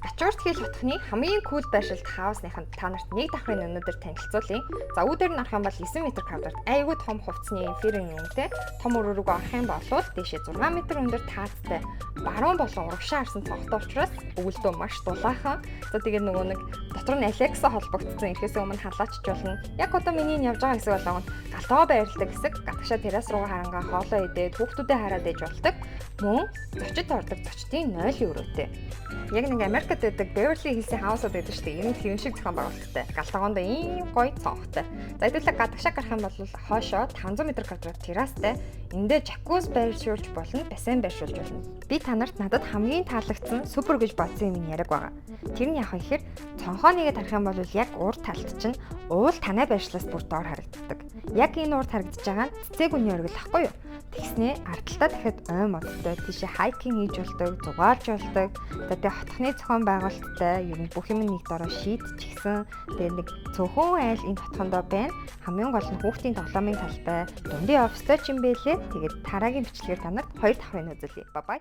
Ачууртхийл хотхны хамгийн кул байршилд хаусныханд та нарт нэг давхрын өнөөдөр танилцуулъя. За үүдээр нь арах юм бол 9 м квадрат айгүй том хувцсны эфирийн үнэтэй том өрөө рүүгээ орох юм бол дээшээ 6 м өндөр таацтай баруун болон урагшаа харсан цонхтой учраас өвөлдөө маш дулаахан. За тэгээд нөгөө нэг дотор нь Alexa холбогдсон ихээс өмнө халаачч болно. Яг одоо миний явж байгаа хэсэг болгоно галгаа байрладаг хэсэг гадагшаа террас руугаа харангаа хоолоо идээд хүүхдүүдэд хараад ээж болдог. Мөн зочид ордог зочдын 0 өрөөтэй. Яг нэг Америкт байдаг Beverly Hills-ийн хаусууд байдаг шүү дээ. Ер нь хэвэн шиг зохион байгуулалттай. Галлагоонд ийм гоё цонхтой. За хэдүүлээ гадагшаа гарах юм бол хоошоо 500 м квадрат террастай эндээ жакуз байршуулж болно, бассейн байршуулж болно. Би та нарт надад хамгийн таалагдсан супер гэж бодсон юм яриаг байгаа. Тэр нь яг ихээр цонхоо нэгээд харах юм бол яг урд талд чинь уул танай байршлаас бүр доор харагддаг. Яг энэ урд харагдаж байгаа нь цэцэг үний оргил ахгүй юу? Тэгснээ ардталтаа дахиад ой модтой тийшээ хайкинг хийж болдог, зугаалж болдог. Тэгээ хотхны зохион байгуулалттай ер нь бүх юм нэг дороо шийдчихсэн. Тэгээ нэг цөөхөн айл энэ хотхондоо байна. Хамгийн гол нь хүүхдийн тоглоомын талбай, дундын офстой ч юм бэлээ. Тэгээд тарагийн бичлэгээр танарт 2 давхрын үзүүлье. Бай бай.